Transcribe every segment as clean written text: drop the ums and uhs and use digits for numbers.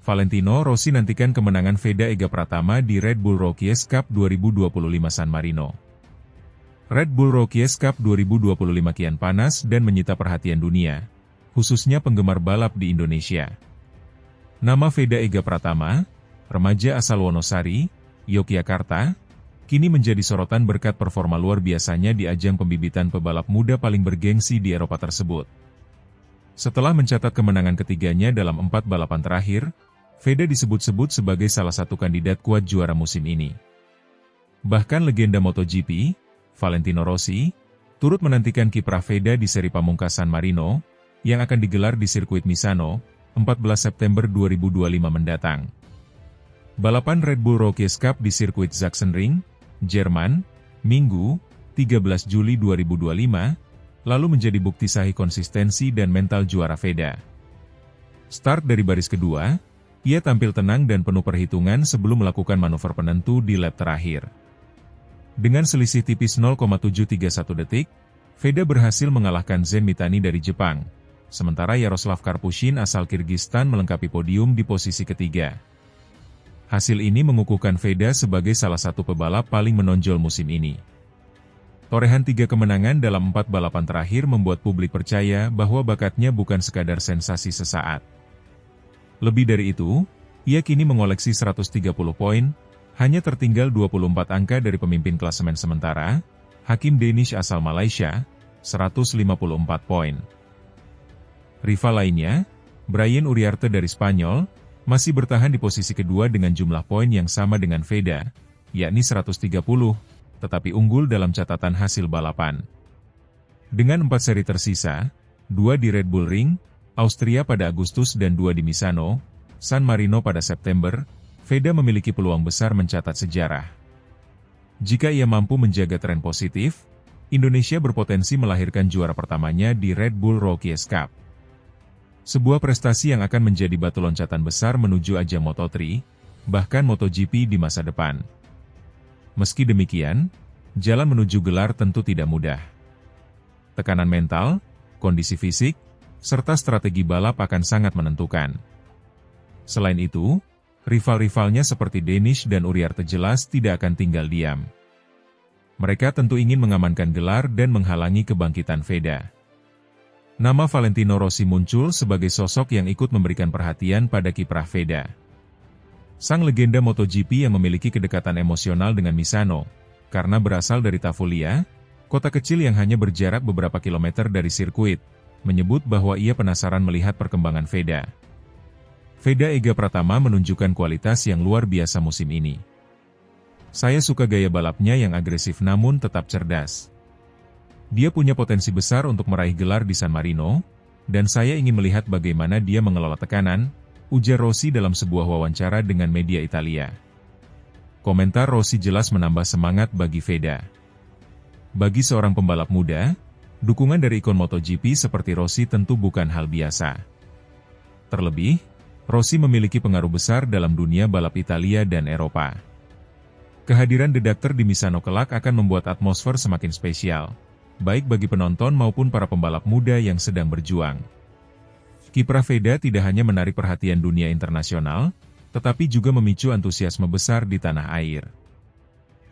Valentino Rossi nantikan kemenangan Veda Ega Pratama di Red Bull Rookies Cup 2025 San Marino. Red Bull Rookies Cup 2025 kian panas dan menyita perhatian dunia, khususnya penggemar balap di Indonesia. Nama Veda Ega Pratama, remaja asal Wonosari, Yogyakarta, kini menjadi sorotan berkat performa luar biasanya di ajang pembibitan pebalap muda paling bergengsi di Eropa tersebut. Setelah mencatat kemenangan ketiganya dalam 4 balapan terakhir, Veda disebut-sebut sebagai salah satu kandidat kuat juara musim ini. Bahkan legenda MotoGP, Valentino Rossi, turut menantikan kiprah Veda di seri pamungkas San Marino, yang akan digelar di sirkuit Misano, 14 September 2025 mendatang. Balapan Red Bull Rookies Cup di sirkuit Sachsenring, Jerman, Minggu, 13 Juli 2025, lalu menjadi bukti sahih konsistensi dan mental juara Veda. Start dari baris kedua, ia tampil tenang dan penuh perhitungan sebelum melakukan manuver penentu di lap terakhir. Dengan selisih tipis 0,731 detik, Veda berhasil mengalahkan Zen Mitani dari Jepang, sementara Yaroslav Karpushin asal Kirgistan melengkapi podium di posisi ketiga. Hasil ini mengukuhkan Veda sebagai salah satu pebalap paling menonjol musim ini. Torehan 3 kemenangan dalam 4 balapan terakhir membuat publik percaya bahwa bakatnya bukan sekadar sensasi sesaat. Lebih dari itu, ia kini mengoleksi 130 poin, hanya tertinggal 24 angka dari pemimpin klasemen sementara, Hakim Danish asal Malaysia, 154 poin. Rival lainnya, Brian Uriarte dari Spanyol, masih bertahan di posisi kedua dengan jumlah poin yang sama dengan Veda, yakni 130, tetapi unggul dalam catatan hasil balapan. Dengan 4 seri tersisa, 2 di Red Bull Ring, Austria pada Agustus dan 2 di Misano, San Marino pada September, Veda memiliki peluang besar mencatat sejarah. Jika ia mampu menjaga tren positif, Indonesia berpotensi melahirkan juara pertamanya di Red Bull Rookies Cup. Sebuah prestasi yang akan menjadi batu loncatan besar menuju ajang Moto3, bahkan MotoGP di masa depan. Meski demikian, jalan menuju gelar tentu tidak mudah. Tekanan mental, kondisi fisik, serta strategi balap akan sangat menentukan. Selain itu, rival-rivalnya seperti Danish dan Uriarte jelas tidak akan tinggal diam. Mereka tentu ingin mengamankan gelar dan menghalangi kebangkitan Veda. Nama Valentino Rossi muncul sebagai sosok yang ikut memberikan perhatian pada kiprah Veda. Sang legenda MotoGP yang memiliki kedekatan emosional dengan Misano, karena berasal dari Tavulia, kota kecil yang hanya berjarak beberapa kilometer dari sirkuit, menyebut bahwa ia penasaran melihat perkembangan Veda. Veda Ega Pratama menunjukkan kualitas yang luar biasa musim ini. Saya suka gaya balapnya yang agresif namun tetap cerdas. Dia punya potensi besar untuk meraih gelar di San Marino, dan saya ingin melihat bagaimana dia mengelola tekanan, ujar Rossi dalam sebuah wawancara dengan media Italia. Komentar Rossi jelas menambah semangat bagi Veda. Bagi seorang pembalap muda, dukungan dari ikon MotoGP seperti Rossi tentu bukan hal biasa. Terlebih, Rossi memiliki pengaruh besar dalam dunia balap Italia dan Eropa. Kehadiran The Doctor di Misano kelak akan membuat atmosfer semakin spesial, baik bagi penonton maupun para pembalap muda yang sedang berjuang. Kiprah Veda tidak hanya menarik perhatian dunia internasional, tetapi juga memicu antusiasme besar di tanah air.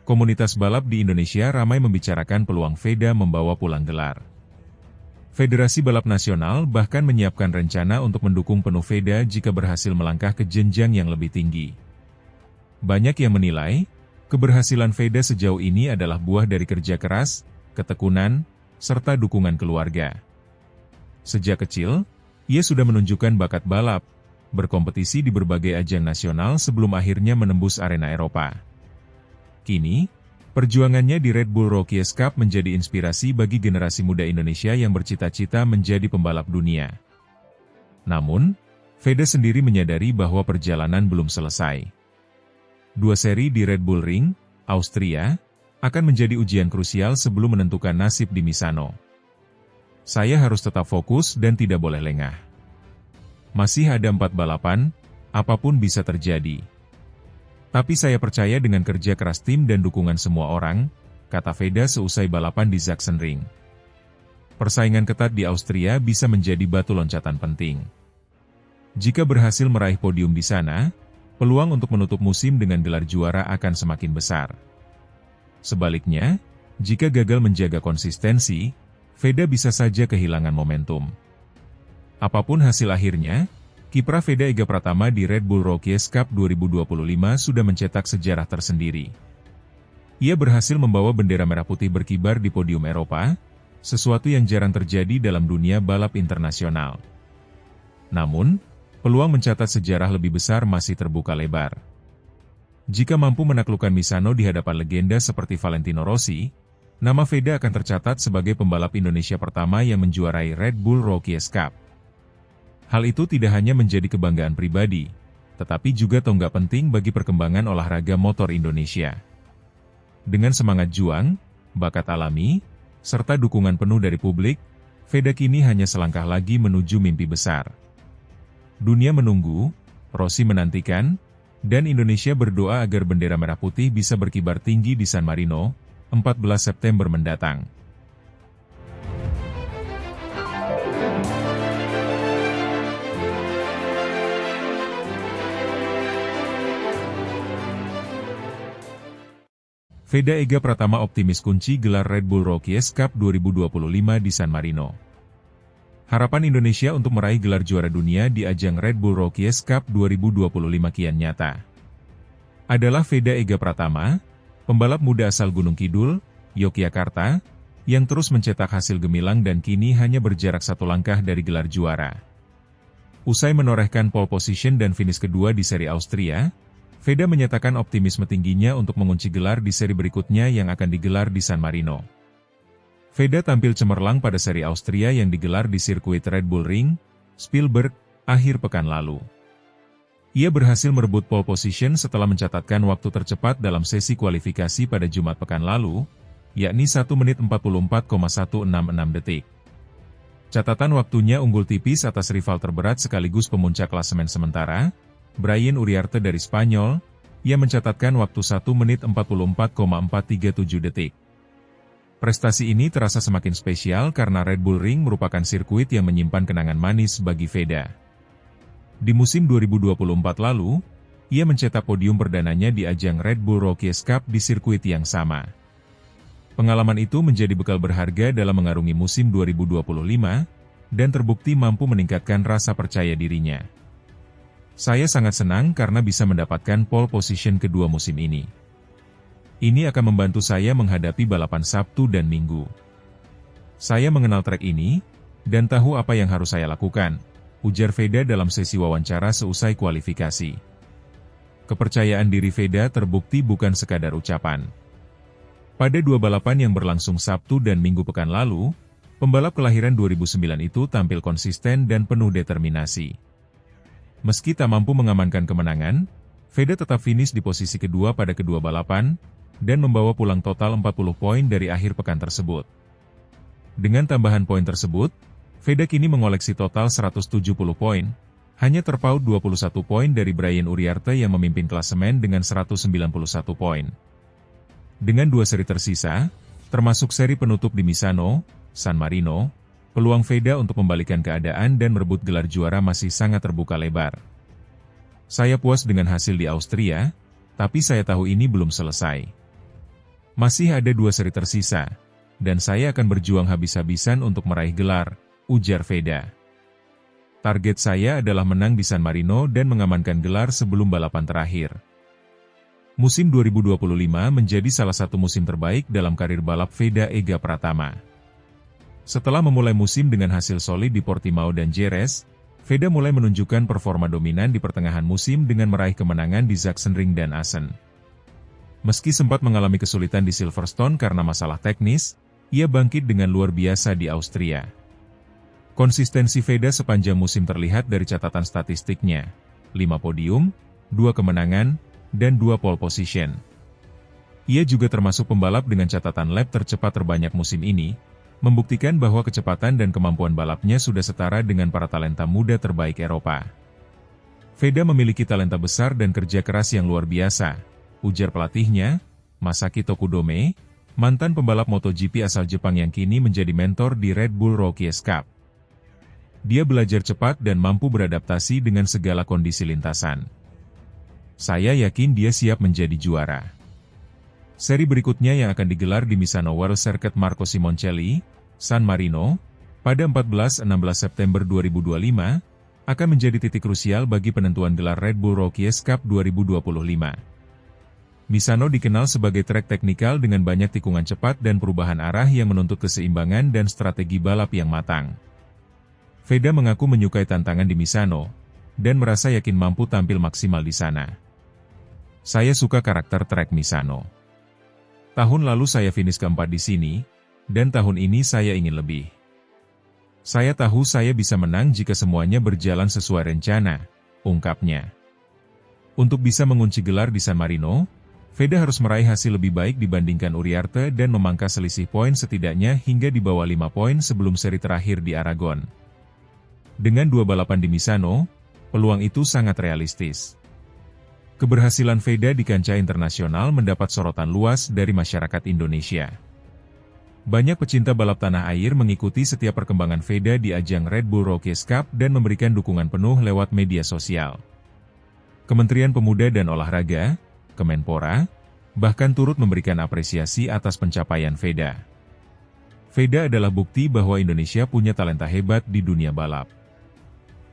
Komunitas balap di Indonesia ramai membicarakan peluang Veda membawa pulang gelar. Federasi Balap Nasional bahkan menyiapkan rencana untuk mendukung penuh Veda jika berhasil melangkah ke jenjang yang lebih tinggi. Banyak yang menilai, keberhasilan Veda sejauh ini adalah buah dari kerja keras, ketekunan, serta dukungan keluarga. Sejak kecil, ia sudah menunjukkan bakat balap, berkompetisi di berbagai ajang nasional sebelum akhirnya menembus arena Eropa. Kini, perjuangannya di Red Bull Rookies Cup menjadi inspirasi bagi generasi muda Indonesia yang bercita-cita menjadi pembalap dunia. Namun, Veda sendiri menyadari bahwa perjalanan belum selesai. 2 seri di Red Bull Ring, Austria, akan menjadi ujian krusial sebelum menentukan nasib di Misano. Saya harus tetap fokus dan tidak boleh lengah. Masih ada 4 balapan, apapun bisa terjadi. Tapi saya percaya dengan kerja keras tim dan dukungan semua orang, kata Veda seusai balapan di Sachsenring. Persaingan ketat di Austria bisa menjadi batu loncatan penting. Jika berhasil meraih podium di sana, peluang untuk menutup musim dengan gelar juara akan semakin besar. Sebaliknya, jika gagal menjaga konsistensi, Veda bisa saja kehilangan momentum. Apapun hasil akhirnya, kiprah Veda Ega Pratama di Red Bull Rookies Cup 2025 sudah mencetak sejarah tersendiri. Ia berhasil membawa bendera merah putih berkibar di podium Eropa, sesuatu yang jarang terjadi dalam dunia balap internasional. Namun, peluang mencatat sejarah lebih besar masih terbuka lebar. Jika mampu menaklukkan Misano di hadapan legenda seperti Valentino Rossi, nama Veda akan tercatat sebagai pembalap Indonesia pertama yang menjuarai Red Bull Rookies Cup. Hal itu tidak hanya menjadi kebanggaan pribadi, tetapi juga tonggak penting bagi perkembangan olahraga motor Indonesia. Dengan semangat juang, bakat alami, serta dukungan penuh dari publik, Veda kini hanya selangkah lagi menuju mimpi besar. Dunia menunggu, Rossi menantikan, dan Indonesia berdoa agar bendera merah putih bisa berkibar tinggi di San Marino, 14 September mendatang. Veda Ega Pratama optimis kunci gelar Red Bull Rookies Cup 2025 di San Marino. Harapan Indonesia untuk meraih gelar juara dunia di ajang Red Bull Rookies Cup 2025 kian nyata. Adalah Veda Ega Pratama, pembalap muda asal Gunung Kidul, Yogyakarta, yang terus mencetak hasil gemilang dan kini hanya berjarak satu langkah dari gelar juara. Usai menorehkan pole position dan finish kedua di seri Austria, Veda menyatakan optimisme tingginya untuk mengunci gelar di seri berikutnya yang akan digelar di San Marino. Veda tampil cemerlang pada seri Austria yang digelar di sirkuit Red Bull Ring, Spielberg, akhir pekan lalu. Ia berhasil merebut pole position setelah mencatatkan waktu tercepat dalam sesi kualifikasi pada Jumat pekan lalu, yakni 1 menit 44,166 detik. Catatan waktunya unggul tipis atas rival terberat sekaligus pemuncak klasemen sementara, Brian Uriarte dari Spanyol, ia mencatatkan waktu 1 menit 44,437 detik. Prestasi ini terasa semakin spesial karena Red Bull Ring merupakan sirkuit yang menyimpan kenangan manis bagi Veda. Di musim 2024 lalu, ia mencetak podium perdananya di ajang Red Bull Rookies Cup di sirkuit yang sama. Pengalaman itu menjadi bekal berharga dalam mengarungi musim 2025, dan terbukti mampu meningkatkan rasa percaya dirinya. Saya sangat senang karena bisa mendapatkan pole position kedua musim ini. Ini akan membantu saya menghadapi balapan Sabtu dan Minggu. Saya mengenal trek ini, dan tahu apa yang harus saya lakukan, ujar Veda dalam sesi wawancara seusai kualifikasi. Kepercayaan diri Veda terbukti bukan sekadar ucapan. Pada dua balapan yang berlangsung Sabtu dan Minggu pekan lalu, pembalap kelahiran 2009 itu tampil konsisten dan penuh determinasi. Meski tak mampu mengamankan kemenangan, Veda tetap finish di posisi kedua pada kedua balapan, dan membawa pulang total 40 poin dari akhir pekan tersebut. Dengan tambahan poin tersebut, Veda kini mengoleksi total 170 poin, hanya terpaut 21 poin dari Brian Uriarte yang memimpin klasemen dengan 191 poin. Dengan dua seri tersisa, termasuk seri penutup di Misano, San Marino, peluang Veda untuk membalikan keadaan dan merebut gelar juara masih sangat terbuka lebar. Saya puas dengan hasil di Austria, tapi saya tahu ini belum selesai. Masih ada dua seri tersisa, dan saya akan berjuang habis-habisan untuk meraih gelar, ujar Veda. Target saya adalah menang di San Marino dan mengamankan gelar sebelum balapan terakhir. Musim 2025 menjadi salah satu musim terbaik dalam karir balap Veda Ega Pratama. Setelah memulai musim dengan hasil solid di Portimao dan Jerez, Veda mulai menunjukkan performa dominan di pertengahan musim dengan meraih kemenangan di Sachsenring dan Assen. Meski sempat mengalami kesulitan di Silverstone karena masalah teknis, ia bangkit dengan luar biasa di Austria. Konsistensi Veda sepanjang musim terlihat dari catatan statistiknya, 5 podium, 2 kemenangan, dan 2 pole position. Ia juga termasuk pembalap dengan catatan lap tercepat terbanyak musim ini, membuktikan bahwa kecepatan dan kemampuan balapnya sudah setara dengan para talenta muda terbaik Eropa. Veda memiliki talenta besar dan kerja keras yang luar biasa, ujar pelatihnya, Masaki Tokudome, mantan pembalap MotoGP asal Jepang yang kini menjadi mentor di Red Bull Rookies Cup. Dia belajar cepat dan mampu beradaptasi dengan segala kondisi lintasan. Saya yakin dia siap menjadi juara. Seri berikutnya yang akan digelar di Misano World Circuit Marco Simoncelli, San Marino, pada 14-16 September 2025, akan menjadi titik krusial bagi penentuan gelar Red Bull Rookies Cup 2025. Misano dikenal sebagai trek teknikal dengan banyak tikungan cepat dan perubahan arah yang menuntut keseimbangan dan strategi balap yang matang. Veda mengaku menyukai tantangan di Misano, dan merasa yakin mampu tampil maksimal di sana. Saya suka karakter trek Misano. Tahun lalu saya finish keempat di sini, dan tahun ini saya ingin lebih. Saya tahu saya bisa menang jika semuanya berjalan sesuai rencana, ungkapnya. Untuk bisa mengunci gelar di San Marino, Veda harus meraih hasil lebih baik dibandingkan Uriarte dan memangkas selisih poin setidaknya hingga di bawah 5 poin sebelum seri terakhir di Aragon. Dengan 2 balapan di Misano, peluang itu sangat realistis. Keberhasilan Veda di kancah internasional mendapat sorotan luas dari masyarakat Indonesia. Banyak pecinta balap tanah air mengikuti setiap perkembangan Veda di ajang Red Bull Rookies Cup dan memberikan dukungan penuh lewat media sosial. Kementerian Pemuda dan Olahraga, Kemenpora, bahkan turut memberikan apresiasi atas pencapaian Veda. Veda adalah bukti bahwa Indonesia punya talenta hebat di dunia balap.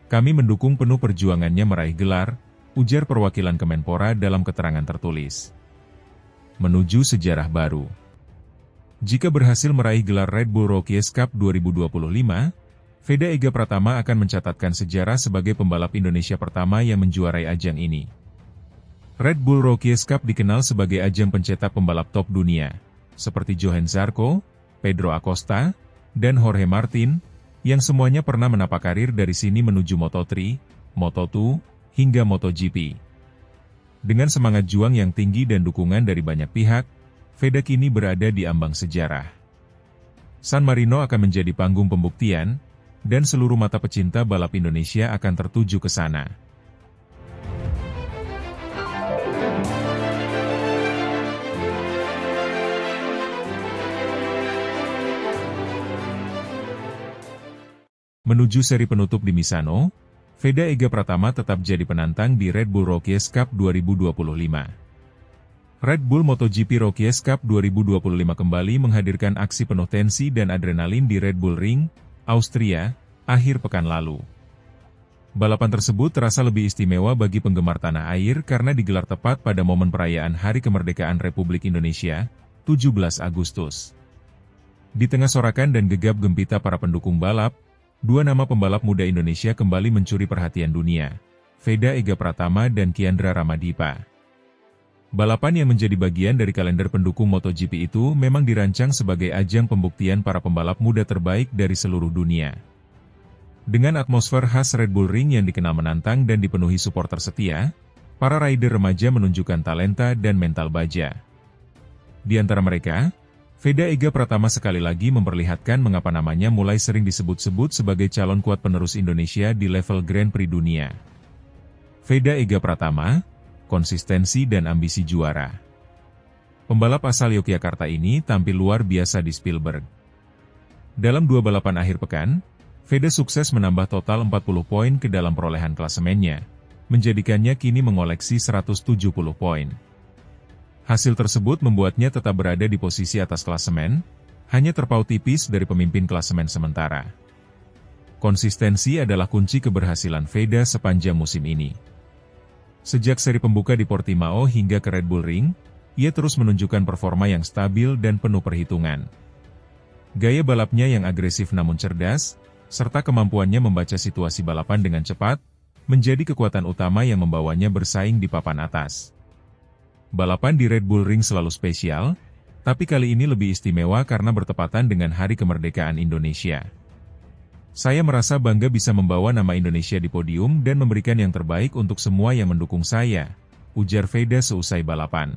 Kami mendukung penuh perjuangannya meraih gelar, ujar perwakilan Kemenpora dalam keterangan tertulis. Menuju sejarah baru. Jika berhasil meraih gelar Red Bull Rookies Cup 2025, Veda Ega Pratama akan mencatatkan sejarah sebagai pembalap Indonesia pertama yang menjuarai ajang ini. Red Bull Rookies Cup dikenal sebagai ajang pencetak pembalap top dunia, seperti Johann Zarco, Pedro Acosta, dan Jorge Martin, yang semuanya pernah menapak karir dari sini menuju Moto3, Moto2, hingga MotoGP. Dengan semangat juang yang tinggi dan dukungan dari banyak pihak, Veda kini berada di ambang sejarah. San Marino akan menjadi panggung pembuktian, dan seluruh mata pecinta balap Indonesia akan tertuju ke sana. Menuju seri penutup di Misano, Veda Ega Pratama tetap jadi penantang di Red Bull Rookies Cup 2025. Red Bull MotoGP Rookies Cup 2025 kembali menghadirkan aksi penuh tensi dan adrenalin di Red Bull Ring, Austria, akhir pekan lalu. Balapan tersebut terasa lebih istimewa bagi penggemar tanah air karena digelar tepat pada momen perayaan Hari Kemerdekaan Republik Indonesia, 17 Agustus. Di tengah sorakan dan gegap gempita para pendukung balap, 2 nama pembalap muda Indonesia kembali mencuri perhatian dunia, Veda Ega Pratama dan Kiandra Ramadipa. Balapan yang menjadi bagian dari kalender pendukung MotoGP itu memang dirancang sebagai ajang pembuktian para pembalap muda terbaik dari seluruh dunia. Dengan atmosfer khas Red Bull Ring yang dikenal menantang dan dipenuhi supporter setia, para rider remaja menunjukkan talenta dan mental baja. Di antara mereka, Veda Ega Pratama sekali lagi memperlihatkan mengapa namanya mulai sering disebut-sebut sebagai calon kuat penerus Indonesia di level Grand Prix dunia. Veda Ega Pratama, konsistensi dan ambisi juara. Pembalap asal Yogyakarta ini tampil luar biasa di Spielberg. Dalam 2 balapan akhir pekan, Veda sukses menambah total 40 poin ke dalam perolehan klasemennya, menjadikannya kini mengoleksi 170 poin. Hasil tersebut membuatnya tetap berada di posisi atas klasemen, hanya terpaut tipis dari pemimpin klasemen sementara. Konsistensi adalah kunci keberhasilan Veda sepanjang musim ini. Sejak seri pembuka di Portimao hingga ke Red Bull Ring, ia terus menunjukkan performa yang stabil dan penuh perhitungan. Gaya balapnya yang agresif namun cerdas, serta kemampuannya membaca situasi balapan dengan cepat, menjadi kekuatan utama yang membawanya bersaing di papan atas. Balapan di Red Bull Ring selalu spesial, tapi kali ini lebih istimewa karena bertepatan dengan Hari Kemerdekaan Indonesia. Saya merasa bangga bisa membawa nama Indonesia di podium dan memberikan yang terbaik untuk semua yang mendukung saya, ujar Veda seusai balapan.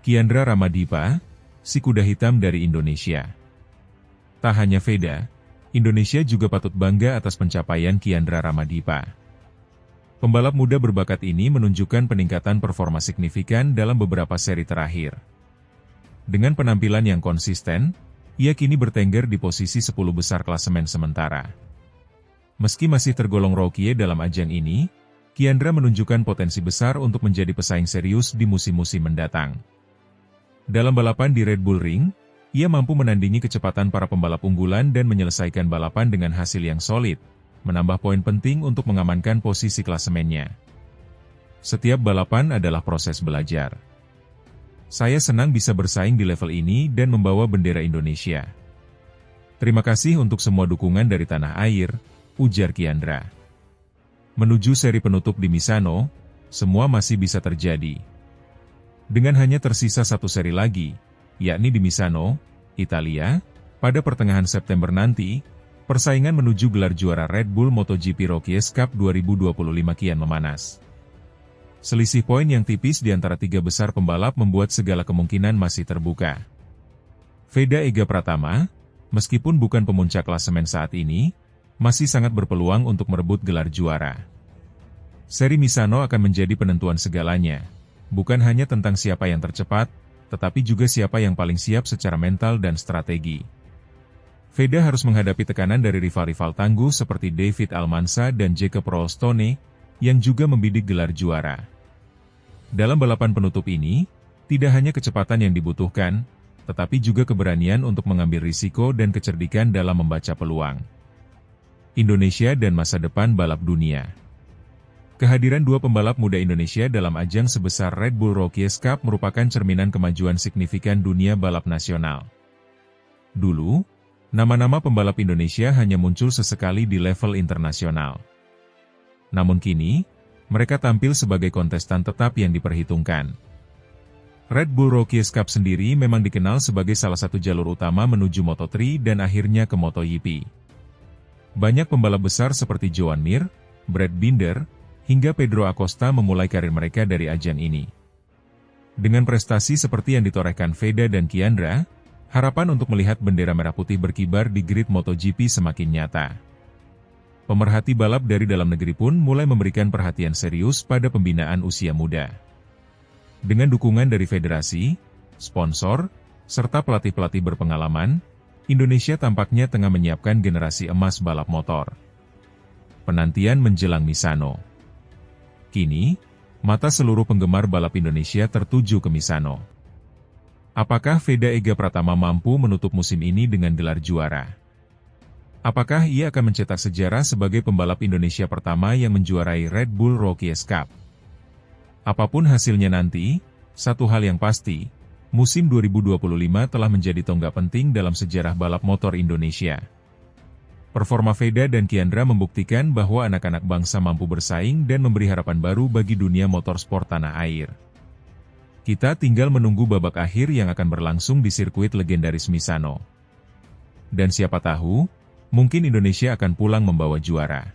Kiandra Ramadipa, si kuda hitam dari Indonesia. Tak hanya Veda, Indonesia juga patut bangga atas pencapaian Kiandra Ramadipa. Pembalap muda berbakat ini menunjukkan peningkatan performa signifikan dalam beberapa seri terakhir. Dengan penampilan yang konsisten, ia kini bertengger di posisi 10 besar klasemen sementara. Meski masih tergolong rookie dalam ajang ini, Kiandra menunjukkan potensi besar untuk menjadi pesaing serius di musim-musim mendatang. Dalam balapan di Red Bull Ring, ia mampu menandingi kecepatan para pembalap unggulan dan menyelesaikan balapan dengan hasil yang solid, menambah poin penting untuk mengamankan posisi klasemennya. Setiap balapan adalah proses belajar. Saya senang bisa bersaing di level ini dan membawa bendera Indonesia. Terima kasih untuk semua dukungan dari tanah air, ujar Kiandra. Menuju seri penutup di Misano, semua masih bisa terjadi. Dengan hanya tersisa satu seri lagi, yakni di Misano, Italia, pada pertengahan September nanti, persaingan menuju gelar juara Red Bull MotoGP Rookies Cup 2025 kian memanas. Selisih poin yang tipis di antara tiga besar pembalap membuat segala kemungkinan masih terbuka. Veda Ega Pratama, meskipun bukan pemuncak klasemen saat ini, masih sangat berpeluang untuk merebut gelar juara. Seri Misano akan menjadi penentuan segalanya, bukan hanya tentang siapa yang tercepat, tetapi juga siapa yang paling siap secara mental dan strategi. Veda harus menghadapi tekanan dari rival-rival tangguh seperti David Almanza dan Jacob Rolstone, yang juga membidik gelar juara. Dalam balapan penutup ini, tidak hanya kecepatan yang dibutuhkan, tetapi juga keberanian untuk mengambil risiko dan kecerdikan dalam membaca peluang. Indonesia dan masa depan balap dunia. Kehadiran dua pembalap muda Indonesia dalam ajang sebesar Red Bull Rookies Cup merupakan cerminan kemajuan signifikan dunia balap nasional. Dulu, nama-nama pembalap Indonesia hanya muncul sesekali di level internasional. Namun kini, mereka tampil sebagai kontestan tetap yang diperhitungkan. Red Bull Rookies Cup sendiri memang dikenal sebagai salah satu jalur utama menuju Moto3 dan akhirnya ke MotoGP. Banyak pembalap besar seperti Joan Mir, Brad Binder, hingga Pedro Acosta memulai karir mereka dari ajang ini. Dengan prestasi seperti yang ditorehkan Veda dan Kiandra, harapan untuk melihat bendera merah putih berkibar di grid MotoGP semakin nyata. Pemerhati balap dari dalam negeri pun mulai memberikan perhatian serius pada pembinaan usia muda. Dengan dukungan dari federasi, sponsor, serta pelatih-pelatih berpengalaman, Indonesia tampaknya tengah menyiapkan generasi emas balap motor. Penantian menjelang Misano. Kini, mata seluruh penggemar balap Indonesia tertuju ke Misano. Apakah Veda Ega Pratama mampu menutup musim ini dengan gelar juara? Apakah ia akan mencetak sejarah sebagai pembalap Indonesia pertama yang menjuarai Red Bull Rookies Cup? Apapun hasilnya nanti, satu hal yang pasti, musim 2025 telah menjadi tonggak penting dalam sejarah balap motor Indonesia. Performa Veda dan Kiandra membuktikan bahwa anak-anak bangsa mampu bersaing dan memberi harapan baru bagi dunia motorsport tanah air. Kita tinggal menunggu babak akhir yang akan berlangsung di sirkuit legendaris Misano. Dan siapa tahu, mungkin Indonesia akan pulang membawa juara.